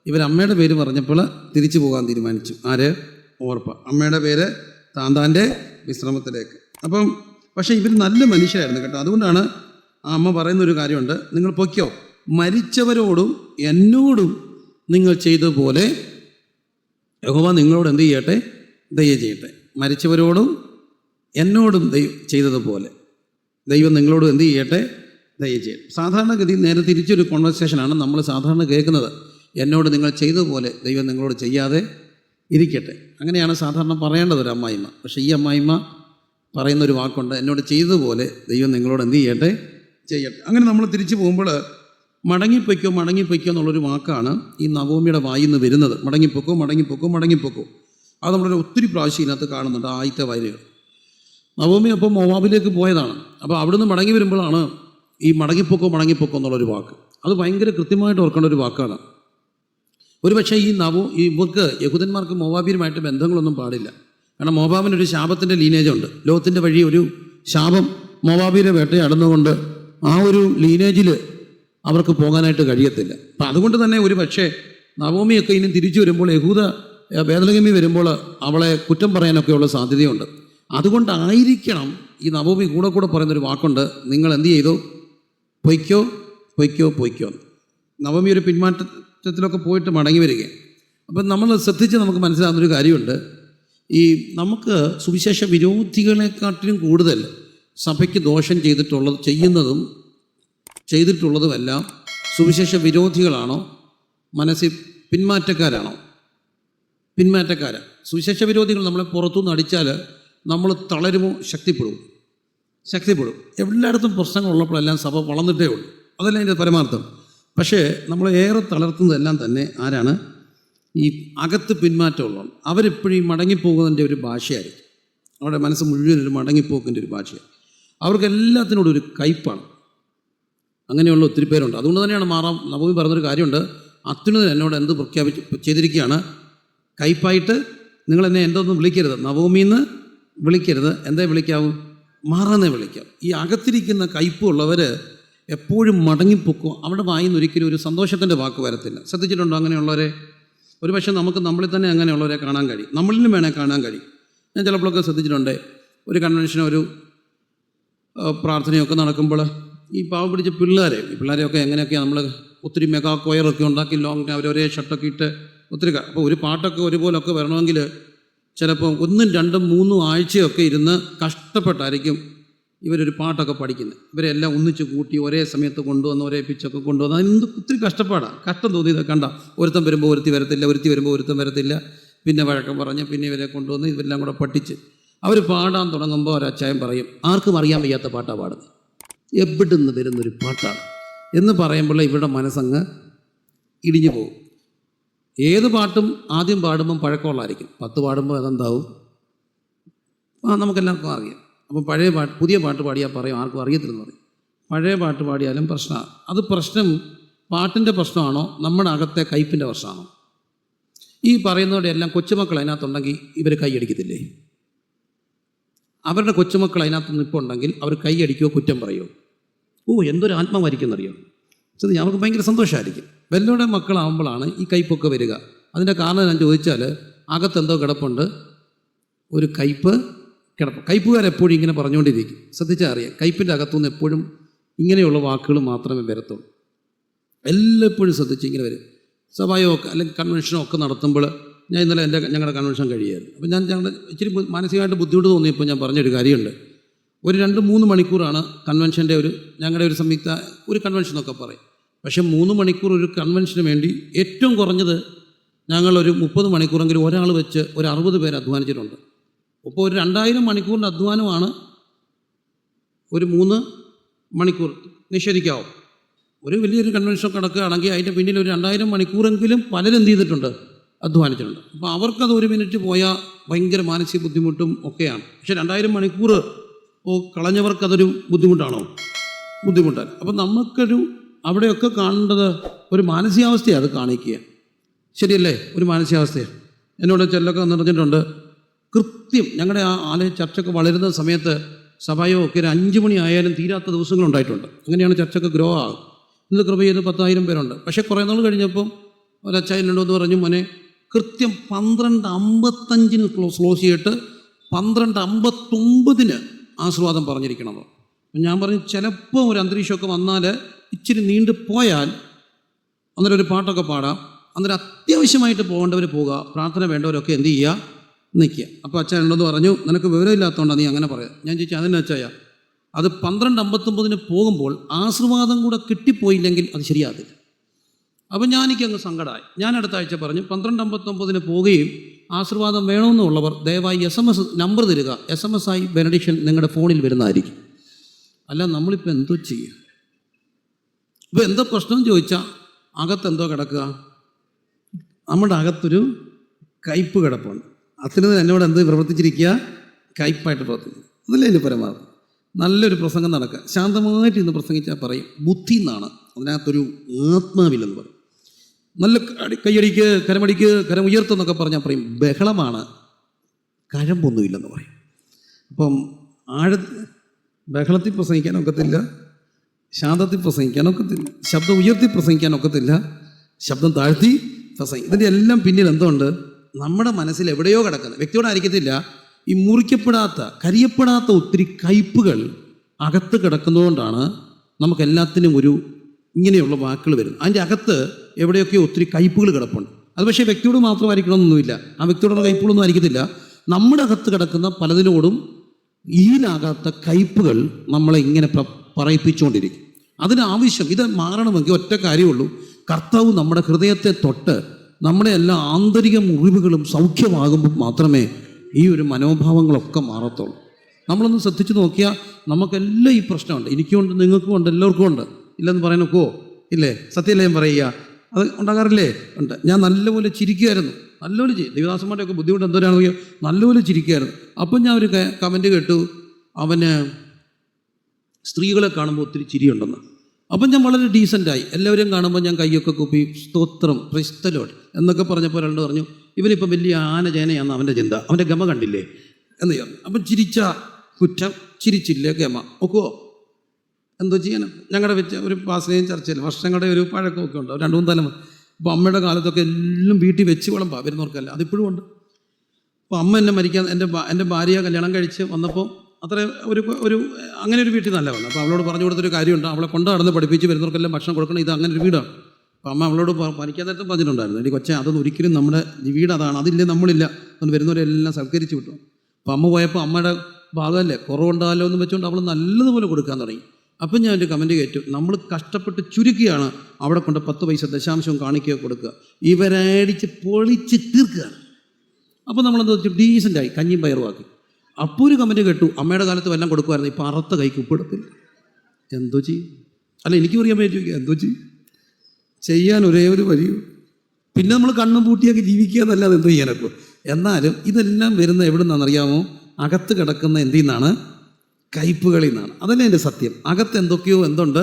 ഇവരമ്മയുടെ പേര് പറഞ്ഞപ്പോൾ തിരിച്ചു പോകാൻ തീരുമാനിച്ചു. ആര്? ഓർപ്പ. അമ്മയുടെ പേര് താന്താൻ്റെ വിശ്രമത്തിലേക്ക്. അപ്പം പക്ഷേ ഇവർ നല്ല മനുഷ്യരായിരുന്നു കേട്ടോ. അതുകൊണ്ടാണ് ആ അമ്മ പറയുന്നൊരു കാര്യമുണ്ട്, നിങ്ങൾ പൊയ്ക്കോ, മരിച്ചവരോടും എന്നോടും നിങ്ങൾ ചെയ്തതുപോലെ യഹോവ നിങ്ങളോട് എന്ത് ചെയ്യട്ടെ? ദയ ചെയ്യട്ടെ. മരിച്ചവരോടും എന്നോടും ചെയ്തതുപോലെ ദൈവം നിങ്ങളോട് എന്ത് ചെയ്യട്ടെ? ദയ ചെയ്യട്ടെ. സാധാരണഗതി നേരെ തിരിച്ചൊരു കോൺവെർസേഷനാണ് നമ്മൾ സാധാരണ കേൾക്കുന്നത്. എന്നോട് നിങ്ങൾ ചെയ്തതുപോലെ ദൈവം നിങ്ങളോട് ചെയ്യാതെ ഇരിക്കട്ടെ. അങ്ങനെയാണ് സാധാരണ പറയേണ്ടത് ഒരു അമ്മായിമ്മ. പക്ഷേ ഈ അമ്മായിമ്മ പറയുന്നൊരു വാക്കുണ്ട്, എന്നോട് ചെയ്തതുപോലെ ദൈവം നിങ്ങളോട് എന്ത് ചെയ്യട്ടെ? ചെയ്യട്ടെ. അങ്ങനെ നമ്മൾ തിരിച്ചു പോകുമ്പോൾ മടങ്ങിപ്പൊയ്ക്കോ മടങ്ങിപ്പൊയ്ക്കോ എന്നുള്ളൊരു വാക്കാണ് ഈ നവോമിയുടെ വായിൽ നിന്ന് വരുന്നത്. മടങ്ങിപ്പൊക്കോ മടങ്ങിപ്പൊക്കോ മടങ്ങിപ്പൊക്കോ. അത് നമ്മളൊരു ഒത്തിരി പ്രാവശ്യം ഇതിനകത്ത് കാണുന്നുണ്ട്. ആദ്യത്തെ വയലുകൾ നവോമി അപ്പം മോവാബിലേക്ക് പോയതാണ്. അപ്പോൾ അവിടുന്ന് മടങ്ങി വരുമ്പോഴാണ് ഈ മടങ്ങിപ്പൊക്കോ മടങ്ങിപ്പൊക്കോ എന്നുള്ളൊരു വാക്ക്. അത് ഭയങ്കര കൃത്യമായിട്ട് ഓർക്കേണ്ട ഒരു വാക്കാണ്. ഒരു പക്ഷേ ഇവർക്ക് യഹൂദന്മാർക്ക് മോവാബിയുമായിട്ട് ബന്ധങ്ങളൊന്നും പാടില്ല. കാരണം മോവാബിനൊരു ശാപത്തിൻ്റെ ലീനേജ് ഉണ്ട്. ലോകത്തിൻ്റെ വഴി ഒരു ശാപം മോവാബിയെ വേട്ടയാടുന്നതുകൊണ്ട് ആ ഒരു ലീനേജിൽ അവർക്ക് പോകാനായിട്ട് കഴിയത്തില്ല. അപ്പം അതുകൊണ്ട് തന്നെ ഒരു പക്ഷേ നവോമിയൊക്കെ ഇനി തിരിച്ചു വരുമ്പോൾ യഹൂദ ബേത്ലഹേമിൽ വരുമ്പോൾ അവളെ കുറ്റം പറയാനൊക്കെയുള്ള സാധ്യതയുണ്ട്. അതുകൊണ്ടായിരിക്കണം ഈ നവോമി കൂടെ പറയുന്നൊരു വാക്കുണ്ട്, നിങ്ങൾ എന്ത് ചെയ്തു? പൊയ്ക്കോ പൊയ്ക്കോ പൊയ്ക്കോ. നവമി ഒരു പിന്മാറ്റത്തിലൊക്കെ പോയിട്ട് മടങ്ങി വരികയാണ്. അപ്പം നമ്മൾ ശ്രദ്ധിച്ച് നമുക്ക് മനസ്സിലാകുന്നൊരു കാര്യമുണ്ട്, ഈ നമുക്ക് സുവിശേഷ വിരോധികളെക്കാട്ടിലും കൂടുതൽ സഭയ്ക്ക് ദോഷം ചെയ്തിട്ടുള്ളതുമെല്ലാം സുവിശേഷ വിരോധികളാണോ മനസ്സിൽ പിന്മാറ്റക്കാരാണോ? പിന്മാറ്റക്കാരാണ്. സുവിശേഷ വിരോധികൾ നമ്മളെ പുറത്തുനിന്ന് അടിച്ചാൽ നമ്മൾ തളരുമോ? ശക്തിപ്പെടും. എല്ലായിടത്തും പ്രശ്നങ്ങളുള്ളപ്പോഴെല്ലാം സഭ വളർന്നിട്ടേ ഉള്ളൂ. അതല്ല അതിൻ്റെ പരമാർത്ഥം. പക്ഷേ നമ്മൾ ഏറെ തളർത്തുന്നതെല്ലാം തന്നെ ആരാണ്? ഈ അകത്ത് പിന്മാറ്റമുള്ളതാണ്. അവരെപ്പോഴും മടങ്ങിപ്പോകുന്നതിൻ്റെ ഒരു ഭാഷയായിരിക്കും. അവരുടെ മനസ്സ് മുഴുവൻ ഒരു മടങ്ങിപ്പോക്കിൻ്റെ ഒരു ഭാഷയാണ്. അവർക്ക് എല്ലാത്തിനോടും ഒരു കയ്പാണ്. അങ്ങനെയുള്ള ഒത്തിരി പേരുണ്ട്. അതുകൊണ്ട് തന്നെയാണ് നവമി പറഞ്ഞൊരു കാര്യമുണ്ട്, അത്യുന്നതൻ എന്നോട് എന്ത് ചെയ്തിരിക്കുകയാണ്? കയ്പായിട്ട് നിങ്ങളെന്നെ എന്തൊന്നും വിളിക്കരുത്, നവമിന്ന് വിളിക്കരുത്. എന്താ വിളിക്കാവൂ? മാറാന്നേ വിളിക്കാം. ഈ അകത്തിരിക്കുന്ന കയ്പുള്ളവർ എപ്പോഴും മടങ്ങിപ്പൊക്കും. അവിടെ വായിന്ന് ഒരിക്കലും ഒരു സന്തോഷത്തിൻ്റെ വാക്ക് വരത്തില്ല. ശ്രദ്ധിച്ചിട്ടുണ്ടോ അങ്ങനെയുള്ളവരെ? ഒരു പക്ഷേ നമുക്ക് നമ്മളിൽ തന്നെ അങ്ങനെയുള്ളവരെ കാണാൻ കഴിയും, നമ്മളിലും വേണേൽ കാണാൻ കഴിയും. ഞാൻ ചിലപ്പോഴൊക്കെ ശ്രദ്ധിച്ചിട്ടുണ്ട്, ഒരു കൺവെൻഷനോ ഒരു പ്രാർത്ഥനയൊക്കെ നടക്കുമ്പോൾ ഈ പാവം പിടിച്ച പിള്ളേരെയൊക്കെ എങ്ങനെയൊക്കെയാണ് നമ്മൾ ഒത്തിരി മെഗാ കൊയറൊക്കെ ഉണ്ടാക്കി ലോങ് അവരൊരേ ഷർട്ടൊക്കെ ഇട്ട് ഒത്തിരി. അപ്പോൾ ഒരു പാട്ടൊക്കെ ഒരുപോലൊക്കെ വരണമെങ്കിൽ ചിലപ്പോൾ 1, 2, 3 ആഴ്ചയൊക്കെ ഇരുന്ന് കഷ്ടപ്പെട്ടായിരിക്കും ഇവരൊരു പാട്ടൊക്കെ പഠിക്കുന്നത്. ഇവരെല്ലാം ഒന്നിച്ച് കൂട്ടി ഒരേ സമയത്ത് കൊണ്ടുവന്ന് ഒരേ പിച്ചൊക്കെ കൊണ്ടുവന്ന് അതിന് ഒത്തിരി കഷ്ടപ്പാടാണ്. കഷ്ടം തോന്നിയത് കണ്ട, ഒരുത്തൻ വരുമ്പോൾ ഒരുത്തി വരത്തില്ല, ഒരുത്തി വരുമ്പോൾ ഒരുത്തൻ വരത്തില്ല, പിന്നെ വഴക്കം പറഞ്ഞ് പിന്നെ ഇവരെ കൊണ്ടുവന്ന് ഇവരെല്ലാം കൂടെ പഠിച്ച് അവർ പാടാൻ തുടങ്ങുമ്പോൾ ഒരച്ചായം പറയും, ആർക്കും അറിയാൻ വയ്യാത്ത പാട്ടാണ് പാടുന്നത്, എവിടുന്ന് വരുന്നൊരു പാട്ടാണ് എന്ന് പറയുമ്പോൾ ഇവരുടെ മനസ്സങ്ങ് ഇടിഞ്ഞു പോകും. ഏത് പാട്ടും ആദ്യം പാടുമ്പം പഴക്കമുള്ളതായിരിക്കും. 10 പാടുമ്പോൾ അതെന്താവും? നമുക്കെല്ലാവർക്കും അറിയാം. അപ്പം പുതിയ പാട്ട് പാടിയാൽ പറയും ആർക്കും അറിയത്തില്ലെന്ന് പറയും. പഴയ പാട്ട് പാടിയാലും പ്രശ്നമാണ്. അത് പ്രശ്നം പാട്ടിൻ്റെ പ്രശ്നമാണോ നമ്മുടെ അകത്തെ കയ്പിൻ്റെ പ്രശ്നമാണോ? ഈ പറയുന്നവരുടെ എല്ലാം കൊച്ചുമക്കൾ അതിനകത്തുണ്ടെങ്കിൽ ഇവർ കൈയടിക്കത്തില്ലേ? അവരുടെ കൊച്ചുമക്കൾ അതിനകത്ത് നിൽപ്പുണ്ടെങ്കിൽ അവർ കൈയടിക്കുമോ കുറ്റം പറയുമോ? എന്തൊരു ആത്മാവായിരിക്കുമെന്നറിയോ? ഞങ്ങൾക്ക് ഭയങ്കര സന്തോഷമായിരിക്കും. വല്ലവരുടെ മക്കളാകുമ്പോഴാണ് ഈ കയ്പൊക്കെ വരിക. അതിൻ്റെ കാരണം ഞാൻ ചോദിച്ചാൽ അകത്തെന്തോ കിടപ്പുണ്ട്, ഒരു കയ്പ് കിടപ്പ്. കയ്പുകാരെപ്പോഴും ഇങ്ങനെ പറഞ്ഞുകൊണ്ടിരിക്കും. ശ്രദ്ധിച്ചാൽ അറിയാം, കയ്പിൻ്റെ അകത്തുനിന്ന് എപ്പോഴും ഇങ്ങനെയുള്ള വാക്കുകൾ മാത്രമേ വരത്തുള്ളൂ. എല്ലായ്പ്പോഴും ശ്രദ്ധിച്ച് ഇങ്ങനെ വരും. സഭയോ അല്ലെങ്കിൽ കൺവെൻഷനോ ഒക്കെ നടത്തുമ്പോൾ ഞാൻ ഇന്നലെ ഞങ്ങളുടെ കൺവെൻഷൻ കഴിയായിരുന്നു. അപ്പോൾ ഞാൻ ഇച്ചിരി മാനസികമായിട്ട് ബുദ്ധിമുട്ട് തോന്നിയപ്പോൾ ഞാൻ പറഞ്ഞൊരു കാര്യമുണ്ട്. ഒരു 2-3 മണിക്കൂറാണ് കൺവെൻഷൻ്റെ ഞങ്ങളുടെ ഒരു സംയുക്ത ഒരു കൺവെൻഷൻ എന്നൊക്കെ പറയും. പക്ഷേ 3 മണിക്കൂർ ഒരു കൺവെൻഷന് വേണ്ടി ഏറ്റവും കുറഞ്ഞത് ഞങ്ങളൊരു 30 മണിക്കൂറെങ്കിലും ഒരാൾ വെച്ച് ഒരു 60 പേര് അധ്വാനിച്ചിട്ടുണ്ട്. അപ്പോൾ ഒരു 2000 മണിക്കൂറിൻ്റെ അധ്വാനമാണ് ഒരു 3 മണിക്കൂർ നിഷേധിക്കാവും. ഒരു വലിയൊരു കൺവെൻഷൻ കിടക്കുകയാണെങ്കിൽ അതിൻ്റെ പിന്നിൽ ഒരു 2000 മണിക്കൂറെങ്കിലും പലരും എന്ത് ചെയ്തിട്ടുണ്ട്? അധ്വാനിച്ചിട്ടുണ്ട്. അപ്പോൾ അവർക്കത് 1 മിനിറ്റ് പോയാൽ ഭയങ്കര മാനസിക ബുദ്ധിമുട്ടും ഒക്കെയാണ്. പക്ഷേ 2000 മണിക്കൂർ കളഞ്ഞവർക്കതൊരു ബുദ്ധിമുട്ടാണോ? ബുദ്ധിമുട്ടല്ല. അപ്പം നമുക്കൊരു അവിടെയൊക്കെ കാണേണ്ടത് ഒരു മാനസികാവസ്ഥയാണ് അത് കാണിക്കുക. ശരിയല്ലേ? ഒരു മാനസികാവസ്ഥയാണ്. എന്നോട് ചിലരൊക്കെ നിറഞ്ഞിട്ടുണ്ട്. കൃത്യം ഞങ്ങളുടെ ആ ആലയ ചർച്ചൊക്കെ വളരുന്ന സമയത്ത് സഭയോ ഒക്കെ ഒരു 5 മണി ആയാലും തീരാത്ത ദിവസങ്ങളുണ്ടായിട്ടുണ്ട്. അങ്ങനെയാണ് ചർച്ചൊക്കെ ഗ്രോ ആകും. ഇന്ന് കൃപ ചെയ്ത് 10,000 പേരുണ്ട്. പക്ഷേ കുറേ നാൾ കഴിഞ്ഞപ്പം ഒരച്ചായനുണ്ടോ എന്ന് പറഞ്ഞു, മോനെ കൃത്യം 12:55 ക്ലോസ് ചെയ്തിട്ട് 12:59 ആശീർവാദം പറഞ്ഞിരിക്കണമോ. ഞാൻ പറഞ്ഞു ചിലപ്പോൾ ഒരു അന്തരീക്ഷമൊക്കെ വന്നാൽ ഇച്ചിരി നീണ്ടു പോയാൽ അന്നേരം ഒരു പാട്ടൊക്കെ പാടാം. അന്നേരം അത്യാവശ്യമായിട്ട് പോകേണ്ടവർ പോവുക, പ്രാർത്ഥന വേണ്ടവരൊക്കെ എന്ത് ചെയ്യുക, നിൽക്കുക. അപ്പോൾ അച്ഛൻ ഉണ്ടെന്ന് പറഞ്ഞു, നിനക്ക് വിവരമില്ലാത്തതുകൊണ്ടാണ് നീ അങ്ങനെ പറയാം. ഞാൻ ചോദിച്ചു അതിന് അച്ചായ, അത് 12:59 പോകുമ്പോൾ ആശീർവാദം കൂടെ കിട്ടിപ്പോയില്ലെങ്കിൽ അത് ശരിയാകില്ല. അപ്പം എനിക്കങ്ങ് സങ്കടമായി. ഞാൻ അടുത്ത ആഴ്ച പറഞ്ഞു 12:59 പോവുകയും ആശീർവാദം വേണമെന്നുള്ളവർ ദയവായി SMS നമ്പർ തരിക, SMS ആയി ബെനഡിക്ഷൻ നിങ്ങളുടെ ഫോണിൽ വരുന്നതായിരിക്കും. അല്ല നമ്മളിപ്പോൾ എന്തോ ചെയ്യുക? ഇപ്പോൾ എന്തോ പ്രശ്നം ചോദിച്ചാൽ അകത്തെന്തോ കിടക്കുക, നമ്മുടെ അകത്തൊരു കയ്പ് കിടപ്പുണ്ട്. അതിന് എന്നോട് എന്ത് പ്രവർത്തിച്ചിരിക്കുക? കയ്പായിട്ട് പ്രവർത്തിക്കുക. അതല്ലേ എൻ്റെ പരമാവധി. നല്ലൊരു പ്രസംഗം നടക്കുക, ശാന്തമായിട്ട് ഇന്ന് പ്രസംഗിച്ചാൽ പറയും ബുദ്ധി എന്നാണ്, അതിനകത്തൊരു ആത്മാവില്ലെന്ന് പറയും. നല്ല കൈയടിക്ക്, കരമടിക്ക്, കരം ഉയർത്തെന്നൊക്കെ പറഞ്ഞാൽ പറയും ബഹളമാണ്, കഴമ്പൊന്നുമില്ലെന്ന് പറയും. അപ്പം ബഹളത്തിൽ പ്രസംഗിക്കാനൊക്കത്തില്ല, ശാന്തത്തിൽ പ്രസംഗിക്കാനൊക്കത്തില്ല, ശബ്ദം ഉയർത്തി പ്രസംഗിക്കാനൊക്കത്തില്ല, ശബ്ദം താഴ്ത്തി പ്രസംഗിക്കും. ഇതിൻ്റെ എല്ലാം പിന്നിൽ എന്തുണ്ട്? നമ്മുടെ മനസ്സിൽ എവിടെയോ കിടക്കുന്നത്, വ്യക്തിയോടായിരിക്കത്തില്ല, ഈ മുറിക്കപ്പെടാത്ത, കരിയപ്പെടാത്ത ഒത്തിരി കയ്പുകൾ അകത്ത് കിടക്കുന്നതുകൊണ്ടാണ് നമുക്കെല്ലാത്തിനും ഒരു ഇങ്ങനെയുള്ള വാക്കുകൾ വരുന്നത്. അതിൻ്റെ അകത്ത് എവിടെയൊക്കെ ഒത്തിരി കയ്പുകൾ കിടപ്പുണ്ട്. അത് പക്ഷേ വ്യക്തിയോട് മാത്രമായിരിക്കണമെന്നൊന്നുമില്ല, ആ വ്യക്തിയോടുള്ള കയ്പുകളൊന്നും ആയിരിക്കത്തില്ല. നമ്മുടെ അകത്ത് കിടക്കുന്ന പലതിനോടും ഈനാകാത്ത കയ്പുകൾ നമ്മളെ ഇങ്ങനെ പറയിപ്പിച്ചുകൊണ്ടിരിക്കും. അതിനാവശ്യം ഇത് മാറണമെങ്കിൽ ഒറ്റ കാര്യമുള്ളൂ, കർത്താവ് നമ്മുടെ ഹൃദയത്തെ തൊട്ട് നമ്മുടെ എല്ലാ ആന്തരിക മുറിവുകളും സൗഖ്യമാകുമ്പോൾ മാത്രമേ ഈ ഒരു മനോഭാവങ്ങളൊക്കെ മാറത്തുള്ളൂ. നമ്മളൊന്ന് ശ്രദ്ധിച്ച് നോക്കിയാൽ നമുക്കെല്ലാം ഈ പ്രശ്നമുണ്ട്. എനിക്കുമുണ്ട്, നിങ്ങൾക്കും ഉണ്ട്, എല്ലാവർക്കും ഉണ്ട്. ഇല്ലെന്ന് പറയാനൊക്കോ? ഇല്ലേ? സത്യമല്ലേ ഞാൻ പറയുക? അത് ഉണ്ടാകാറില്ലേ? ഉണ്ട്. ഞാൻ നല്ലപോലെ ചിരിക്കുമായിരുന്നു, നല്ലപോലെ ദേവദാസന്മാരുടെയൊക്കെ ബുദ്ധിമുട്ട് എന്തോരാണെന്ന് നല്ലപോലെ ചിരിക്കുമായിരുന്നു. അപ്പം ഞാൻ ഒരു കമൻറ്റ് കേട്ടു, അവന് സ്ത്രീകളെ കാണുമ്പോൾ ഒത്തിരി ചിരിയുണ്ടെന്ന്. അപ്പം ഞാൻ വളരെ ഡീസൻ്റായി, എല്ലാവരും കാണുമ്പോൾ ഞാൻ കൈയൊക്കെ കൂപ്പി സ്തോത്രം പ്രൈസ് ദി ലോർഡ് എന്നൊക്കെ പറഞ്ഞപ്പോൾ ഒരാൾ പറഞ്ഞു ഇവനിപ്പം വലിയ ആനജേനയാണെന്ന് അവൻ്റെ ചിന്ത, അവൻ്റെ ഗമ കണ്ടില്ലേ എന്ന് പറഞ്ഞു. അപ്പം ചിരിച്ച കുറ്റം, ചിരിച്ചില്ലേ ഗമ ഒക്കുവോ? എന്തോ ചെയ്യാനും. ഞങ്ങളുടെ വെച്ച് ഒരു പാസ്ലേയും ചർച്ചയിൽ വർഷങ്ങളുടെ ഒരു പഴക്കമൊക്കെ ഉണ്ട്, 2-3 തലമുറ. അപ്പോൾ അമ്മയുടെ കാലത്തൊക്കെ എല്ലാം വീട്ടിൽ വെച്ച് വിളമ്പാ വരുന്നവർക്കല്ല, അതിപ്പോഴും ഉണ്ട്. അപ്പോൾ അമ്മ എന്നെ മരിക്കാൻ എൻ്റെ ഭാര്യ കല്യാണം കഴിച്ച് വന്നപ്പോൾ അത്ര ഒരു അങ്ങനെ ഒരു വീട്ടിൽ നല്ല വന്നു. അപ്പോൾ അവളോട് പറഞ്ഞു കൊടുത്തൊരു കാര്യമുണ്ട്, അവളെ കൊണ്ട് നടന്ന് പഠിപ്പിച്ച് വരുന്നവർക്കെല്ലാം ഭക്ഷണം കൊടുക്കണം, ഇത് അങ്ങനെ ഒരു വീടാണ്. അപ്പോൾ അമ്മ അവളോട് പഠിക്കാൻ നേരത്തെ പറഞ്ഞിട്ടുണ്ടായിരുന്നു, എടി കൊച്ചേ അതൊന്നും ഒരിക്കലും നമ്മുടെ വീട് അതാണ്, അതില്ലേ നമ്മളില്ല, അതുകൊണ്ട് വരുന്നവരെല്ലാം സൽക്കരിച്ച് വിട്ടു. അപ്പോൾ അമ്മ പോയപ്പോൾ അമ്മയുടെ ഭാഗമല്ലേ കുറവുണ്ടാകല്ലോ എന്ന് വെച്ചുകൊണ്ട് അവൾ നല്ലതുപോലെ കൊടുക്കാൻ തുടങ്ങി. അപ്പം ഞാൻ എൻ്റെ കമൻറ്റ് കയറ്റും, നമ്മൾ കഷ്ടപ്പെട്ട് ചുരുക്കിയാണ് അവിടെ കൊണ്ട് 10 പൈസ ദശാംശവും കാണിക്കുകയോ കൊടുക്കുക, ഇവരടിച്ച് പൊളിച്ച് തീർക്കുകയാണ്. അപ്പോൾ നമ്മളെന്താ വെച്ചാൽ ഡീസൻ്റായി കഞ്ഞിയും പയറുമാക്കി. അപ്പോൾ ഒരു കമൻറ്റ് കേട്ടു, അമ്മയുടെ കാലത്ത് വല്ലതും കൊടുക്കുമായിരുന്നു, ഇപ്പോൾ അറുത്ത കൈക്ക് ഉപ്പിടത്തില്ല. എന്തോ ചെയ്യും? അല്ല എനിക്ക് പറയാൻ പറ്റും, എന്തോ ചെയ്യും? ചെയ്യാൻ ഒരേ ഒരു വഴിയും, പിന്നെ നമ്മൾ കണ്ണും പൂട്ടിയൊക്കെ ജീവിക്കുക എന്നല്ലാതെ എന്തോ ചെയ്യാനൊക്കെ. എന്നാലും ഇതെല്ലാം വരുന്ന എവിടെ നിന്നാണെന്നറിയാമോ? അകത്ത് കിടക്കുന്ന എന്തിൽ നിന്നാണ്? കയ്പുകളിൽ നിന്നാണ്. അതല്ലേ എൻ്റെ സത്യം. അകത്ത് എന്തൊക്കെയോ എന്തുണ്ട്?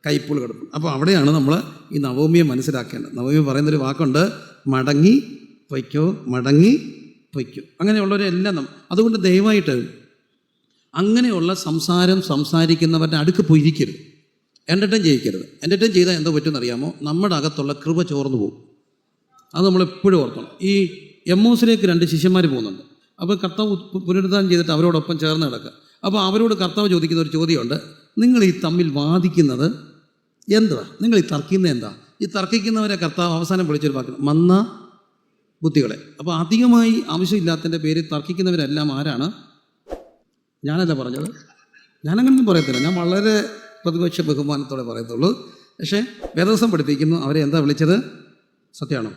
കയ്പുകൾ കിടക്കും. അപ്പോൾ അവിടെയാണ് നമ്മൾ ഈ നവോമിയെ മനസ്സിലാക്കേണ്ടത്. നവോമി പറയുന്നൊരു വാക്കുണ്ട്, മടങ്ങി പൊയ്ക്കോ, മടങ്ങി പൊയ്ക്കോ. അങ്ങനെയുള്ളവരെല്ലാം അതുകൊണ്ട് ദയവായിട്ട് അങ്ങനെയുള്ള സംസാരിക്കുന്നവരുടെ അടുക്ക് പോയിരിക്കരുത്, എൻ്റർടൈൻ ചെയ്യിക്കരുത്. എൻ്റർടൈൻ ചെയ്താൽ എന്തോ പറ്റുമെന്നറിയാമോ? നമ്മുടെ അകത്തുള്ള കൃപ ചോർന്നു പോകും. അത് നമ്മളെപ്പോഴും ഓർക്കണം. ഈ എമ്മോസിലേക്ക് 2 ശിഷ്യന്മാർ പോകുന്നുണ്ട്. അപ്പോൾ കർത്താവ് പുനരുദ്ധാനം ചെയ്തിട്ട് അവരോടൊപ്പം ചേർന്ന് കിടക്കുക. അപ്പോൾ അവരോട് കർത്താവ് ചോദിക്കുന്ന ഒരു ചോദ്യമുണ്ട്, നിങ്ങൾ ഈ തമ്മിൽ വാദിക്കുന്നത് എന്തുവാ? നിങ്ങൾ ഈ തർക്കിക്കുന്നത് എന്താ? ഈ തർക്കിക്കുന്നവരെ കർത്താവ് അവസാനം വിളിച്ചൊരു വാക്ക്, മന്ന ബുദ്ധികളെ. അപ്പോൾ അധികമായി ആവശ്യമില്ലാത്തതിൻ്റെ പേരിൽ തർക്കിക്കുന്നവരെല്ലാം ആരാണ്? ഞാനല്ല പറഞ്ഞത്, ഞാനങ്ങനെയൊന്നും പറയത്തില്ല, ഞാൻ വളരെ പ്രതിപക്ഷ ബഹുമാനത്തോടെ പറയത്തുള്ളൂ. പക്ഷേ വേദവസം പഠിപ്പിക്കുന്നു, അവരെ എന്താ വിളിച്ചത്? സത്യമാണോ?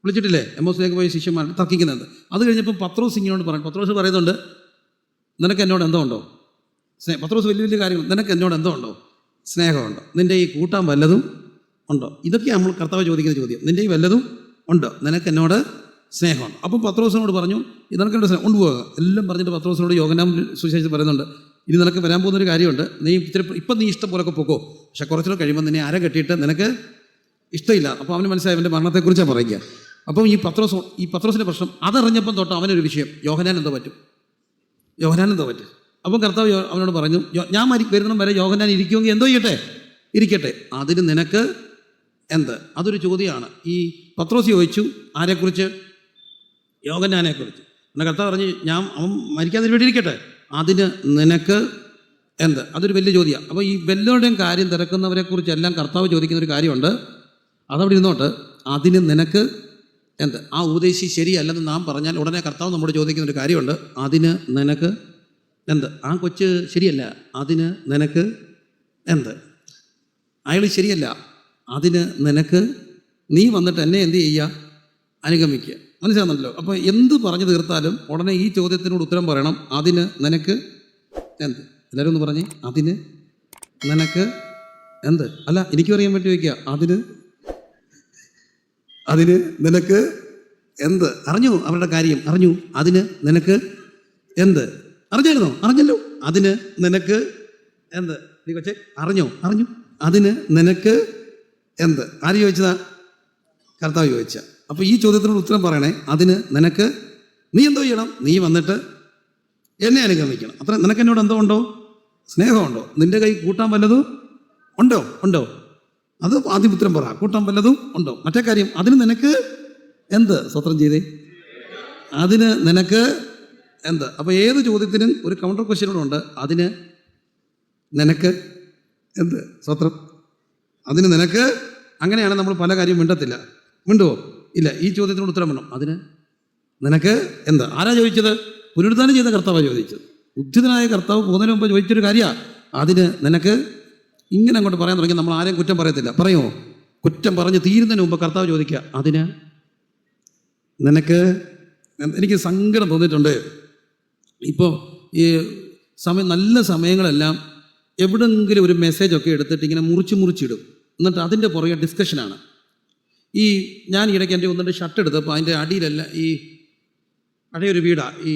വിളിച്ചിട്ടില്ലേ? എമ്മോസിലേക്ക് പോയി ശിഷ്യന്മാർ തർക്കിക്കുന്നത്. അത് കഴിഞ്ഞപ്പോൾ പത്രോസ് ഇങ്ങനോട് പറയും, പത്രോസ് പറയുന്നുണ്ട്, നിനക്ക് എന്നോട് എന്തോ ഉണ്ടോ പത്രോസ്? വലിയ കാര്യങ്ങൾ, നിനക്ക് എന്നോട് എന്തോ ഉണ്ടോ? സ്നേഹമുണ്ടോ? നിൻ്റെ ഈ കൂട്ടാൻ വല്ലതും ഉണ്ടോ? ഇതൊക്കെ നമ്മൾ കർത്താവ് ചോദിക്കുന്ന ചോദ്യം. നിൻ്റെ ഈ വല്ലതും ഉണ്ടോ? നിനക്ക് എന്നോട് സ്നേഹമാണ്. അപ്പം പത്രോസിനോട് പറഞ്ഞു, നിനക്ക് എന്നോട് സ്നേഹം കൊണ്ടുപോകുക എല്ലാം പറഞ്ഞിട്ട് പത്രോസിനോട് യോഹന്നാൻ സുവിശേഷത്തിൽ പറയുന്നുണ്ട്, ഇനി നിനക്ക് വരാൻ പോകുന്നൊരു കാര്യമുണ്ട്, നീ ഇപ്പം നീ ഇഷ്ടം പോലൊക്കെ പോക്കോ, പക്ഷെ കുറച്ചുകൂടെ കഴിയുമ്പോൾ നിന്നെ അര കെട്ടിയിട്ട് നിനക്ക് ഇഷ്ടമില്ല. അപ്പോൾ അവന് മനസ്സിലായി അവൻ്റെ മരണത്തെക്കുറിച്ചാണ് പറയുക. അപ്പം ഈ പത്രോസിൻ്റെ പ്രശ്നം അതറിഞ്ഞപ്പം തൊട്ട് അവനൊരു വിഷയം, യോഹന്നാൻ എന്തോ പറ്റും. അപ്പം കർത്താവ് അവനോട് പറഞ്ഞു, ഞാൻ വരുന്നിടം വരെ യോഹന്നാൻ ഇരിക്കുമെങ്കിൽ എന്തോ ഇരിക്കട്ടെ, അതിന് നിനക്ക് എന്ത്? അതൊരു ചോദ്യമാണ്. ഈ പത്രോസ് ചോദിച്ചു ആരെക്കുറിച്ച്? യോഹന്നാനെക്കുറിച്ച്. എന്നാൽ കർത്താവ് പറഞ്ഞു, അവൻ മരിക്കാതിന് വേണ്ടി ഇരിക്കട്ടെ, അതിന് നിനക്ക് എന്ത്? അതൊരു വലിയ ചോദ്യമാണ്. അപ്പോൾ ഈ വല്ലവരുടെയും കാര്യം തിരക്കുന്നവരെക്കുറിച്ചെല്ലാം കർത്താവ് ചോദിക്കുന്നൊരു കാര്യമുണ്ട്, അതവിടെ ഇരുന്നോട്ട്. അതിന് നിനക്ക് എന്ത്? ആ ഉപദേശി ശരിയല്ലെന്ന് നാം പറഞ്ഞാൽ ഉടനെ കർത്താവ് നമ്മോട് ചോദിക്കുന്നൊരു കാര്യമുണ്ട്, അതിന് നിനക്ക് എന്ത്? ആ കൊച്ച് ശരിയല്ല, അതിന് നിനക്ക് എന്ത്? അയാൾ ശരിയല്ല, അതിന് നിനക്ക് നീ വന്നിട്ട് എന്നെ എന്ത് ചെയ്യുക? അനുഗമിക്കുക. മനസ്സിലാകുന്നല്ലോ? അപ്പോൾ എന്ത് പറഞ്ഞു തീർത്താലും ഉടനെ ഈ ചോദ്യത്തിനോട് ഉത്തരം പറയണം, അതിന് നിനക്ക് എന്ത്? എല്ലാവരും ഒന്ന് പറഞ്ഞേ, അതിന് നിനക്ക് എന്ത്? അല്ല, എനിക്കും അറിയാൻ പറ്റി വയ്ക്കുക, അതിന് നിനക്ക് എന്ത്? അറിഞ്ഞു, അവരുടെ കാര്യം അറിഞ്ഞു, അതിന് നിനക്ക് എന്ത്? അറിഞ്ഞായിരുന്നോ? അറിഞ്ഞല്ലോ, അതിന് നിനക്ക് എന്ത്? നീ കൊച്ചേ അറിഞ്ഞു, അതിന് നിനക്ക് എന്ത്? ആര് ചോദിച്ചതാ? കർത്താവ് ചോദിച്ച. അപ്പോൾ ഈ ചോദ്യത്തിനോട് ഉത്തരം പറയണേ, അതിന് നിനക്ക് നീ എന്തോ ചെയ്യണം? നീ വന്നിട്ട് എന്നെ അനുഗമിക്കണം. അത്ര നിനക്ക് എന്നോട് എന്തോ ഉണ്ടോ? സ്നേഹമുണ്ടോ? നിന്റെ കൈ കൂട്ടാൻ വല്ലതും ഉണ്ടോ? അത് ആദ്യം ഉത്തരം പറ. കൂട്ടാൻ വല്ലതും ഉണ്ടോ? മറ്റേ കാര്യം, അതിന് നിനക്ക് എന്ത്? സ്വത്രം ചെയ്തേ, അതിന് നിനക്ക് എന്ത്? അപ്പോൾ ഏത് ചോദ്യത്തിനും ഒരു കൗണ്ടർ ക്വസ്റ്റ്യനോടുണ്ട്, അതിന് നിനക്ക് എന്ത്? സ്വത്രം, അതിന് നിനക്ക്. അങ്ങനെയാണ് നമ്മൾ പല കാര്യം മിണ്ടുവോ? ഇല്ല. ഈ ചോദ്യത്തിനോട് ഉത്തരം വേണം, അതിന് നിനക്ക് എന്ത്? ആരാ ചോദിച്ചത്? പുനരുദ്ധാനം ചെയ്ത കർത്താവാണ് ചോദിച്ചത്. ഉദ്ധിതനായ കർത്താവ് പോകുന്നതിന് മുമ്പ് ചോദിച്ചൊരു കാര്യമാണ്, അതിന് നിനക്ക്. ഇങ്ങനെ അങ്ങോട്ട് പറയാൻ തുടങ്ങി നമ്മൾ ആരെയും കുറ്റം പറയത്തില്ല. പറയുമോ? കുറ്റം പറഞ്ഞ് തീരുന്നതിന് മുമ്പ് കർത്താവ് ചോദിക്കുക, അതിന് നിനക്ക്. എനിക്ക് സങ്കടം തോന്നിയിട്ടുണ്ട്. ഇപ്പോൾ ഈ നല്ല സമയങ്ങളെല്ലാം എവിടെയെങ്കിലും ഒരു മെസ്സേജൊക്കെ എടുത്തിട്ട് ഇങ്ങനെ മുറിച്ചിടും, എന്നിട്ട് അതിൻ്റെ പുറകെ ഡിസ്കഷനാണ്. ഞാൻ ഇടയ്ക്ക് എൻ്റെ ഒന്നിൻ്റെ ഷർട്ട് എടുത്തപ്പോൾ അതിൻ്റെ അടിയിലല്ല ഈ പഴയൊരു വീടാണ്, ഈ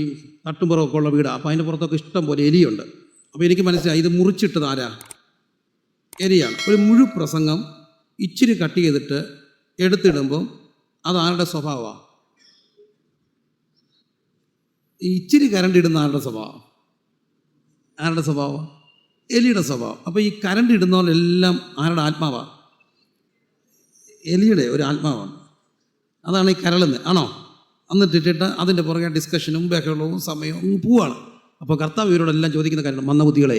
തട്ടുംപുറമൊക്കെ ഉള്ള വീടാണ്. അപ്പോൾ അതിൻ്റെ പുറത്തൊക്കെ ഇഷ്ടം പോലെ എലിയുണ്ട്. അപ്പോൾ എനിക്ക് മനസ്സിലായി ഇത് മുറിച്ചിട്ടത് ആരാ? എലിയാണ്. ഒരു പ്രസംഗം ഇച്ചിരി കട്ട് ചെയ്തിട്ട് എടുത്തിടുമ്പം അത് ആരുടെ സ്വഭാവമാണ്? ഈ ഇച്ചിരി കരണ്ട് ഇടുന്ന ആരുടെ സ്വഭാവം? എലിയുടെ സ്വഭാവം. അപ്പോൾ ഈ കരണ്ട് ഇടുന്നവരെല്ലാം ആരുടെ ആത്മാവാണ്? എലിയുടെ ഒരു ആത്മാവാണ്. അതാണ് ഈ കരളുന്നത്, ആണോ? എന്നിട്ടിട്ട് അതിൻ്റെ പുറകെ ഡിസ്കഷനും ബഹളവും സമയവും പോവാണ്. അപ്പോൾ കർത്താവ് ഇവരോടെല്ലാം ചോദിക്കുന്ന കാര്യം, മന്ദബുദ്ധികളെ,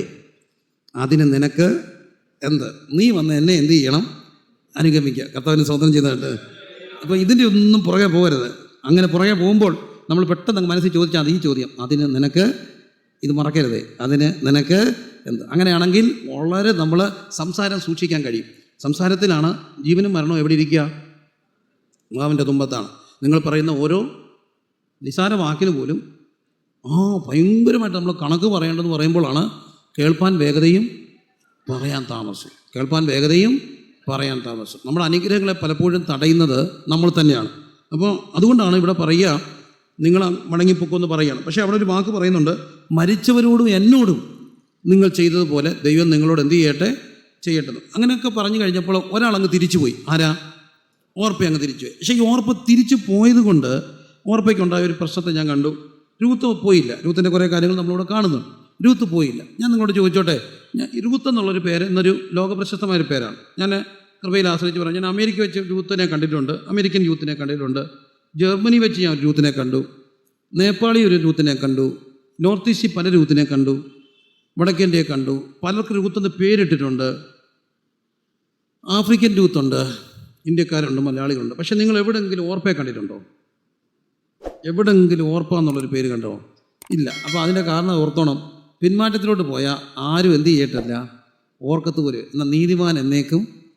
അതിന് നിനക്ക് എന്ത്? നീ വന്ന് എന്നെ എന്ത് ചെയ്യണം? അനുഗമിക്കുക. കർത്താവിന് സ്വന്തം ചെയ്യുന്നതായിട്ട്. അപ്പോൾ ഇതിൻ്റെ ഒന്നും പുറകെ പോകരുത്. അങ്ങനെ പുറകെ പോകുമ്പോൾ നമ്മൾ പെട്ടെന്ന് മനസ്സിൽ ചോദിച്ചാൽ അത് ഈ ചോദ്യം, അതിന് നിനക്ക്. ഇത് മറക്കരുത്, അതിന് നിനക്ക് എന്ത്? അങ്ങനെയാണെങ്കിൽ വളരെ നമ്മൾ സംസാരം സൂക്ഷിക്കാൻ കഴിയും. സംസാരത്തിലാണ് ജീവനും മരണവും എവിടെ ഇരിക്കുക? നാവിൻ്റെ തുമ്പത്താണ്. നിങ്ങൾ പറയുന്ന ഓരോ നിസാര വാക്കിന് പോലും ഭയങ്കരമായിട്ട് നമ്മൾ കണക്ക് പറയേണ്ടതെന്ന് പറയുമ്പോഴാണ് കേൾപ്പാൻ വേഗതയും പറയാൻ താമസം. നമ്മുടെ അനുഗ്രഹങ്ങളെ പലപ്പോഴും തടയുന്നത് നമ്മൾ തന്നെയാണ്. അപ്പോൾ അതുകൊണ്ടാണ് ഇവിടെ പറയുക, നിങ്ങൾ മടങ്ങിപ്പൊക്കുമെന്ന് പറയുകയാണ്. പക്ഷേ അവിടെ ഒരു വാക്ക് പറയുന്നുണ്ട്, മരിച്ചവരോടും എന്നോടും നിങ്ങൾ ചെയ്തതുപോലെ ദൈവം നിങ്ങളോട് എന്ത് ചെയ്യട്ടെ. അങ്ങനെയൊക്കെ പറഞ്ഞു കഴിഞ്ഞപ്പോൾ ഒരാളങ്ങ് തിരിച്ചുപോയി. ആരാ? ഓർപ്പ അങ്ങ് തിരിച്ചുപോയി. പക്ഷേ ഈ ഓർപ്പ തിരിച്ചു പോയത് കൊണ്ട് ഓർപ്പയ്ക്കുണ്ടായ ഒരു പ്രശ്നത്തെ ഞാൻ കണ്ടു. രൂത്ത് പോയില്ല. രൂത്തിൻ്റെ കുറേ കാര്യങ്ങൾ നമ്മളിവിടെ കാണുന്നു. രൂത്ത് പോയില്ല. ഞാൻ നിങ്ങളോട് ചോദിച്ചോട്ടെ, രൂത്ത് എന്നുള്ളൊരു പേര് ഇന്നൊരു ലോകപ്രശസ്തമായൊരു പേരാണ്. ഞാൻ കൃപയിൽ ആശ്രയിച്ച് പറഞ്ഞു, ഞാൻ അമേരിക്ക വെച്ച് രൂത്തിനെ കണ്ടിട്ടുണ്ട്, അമേരിക്കൻ യൂത്തിനെ കണ്ടിട്ടുണ്ട്, ജർമ്മനി വെച്ച് ഞാൻ ഒരു രൂത്തിനെ കണ്ടു, നേപ്പാളി ഒരു രൂത്തിനെ കണ്ടു, നോർത്ത് ഈസ്റ്റിൽ പല രൂത്തിനെ കണ്ടു, വടക്കേന്ത്യയെ കണ്ടു. പലർക്ക് രൂത്തെന്ന് പേരിട്ടിട്ടുണ്ട്. ആഫ്രിക്കൻ രൂത്തുണ്ട്, ഇന്ത്യക്കാരുണ്ട്, മലയാളികളുണ്ട്. പക്ഷെ നിങ്ങൾ എവിടെയെങ്കിലും ഓർപ്പയെ കണ്ടിട്ടുണ്ടോ? എവിടെയെങ്കിലും ഓർപ്പ എന്നുള്ളൊരു പേര് കണ്ടോ? ഇല്ല. അപ്പോൾ അതിൻ്റെ കാരണം ഓർത്തോണം, പിന്മാറ്റത്തിലോട്ട് പോയാൽ ആരും എന്ത് ചെയ്യട്ടില്ല, ഓർക്കത്ത് പോലും. എന്നാൽ നീതിമാൻ എന്നേക്കും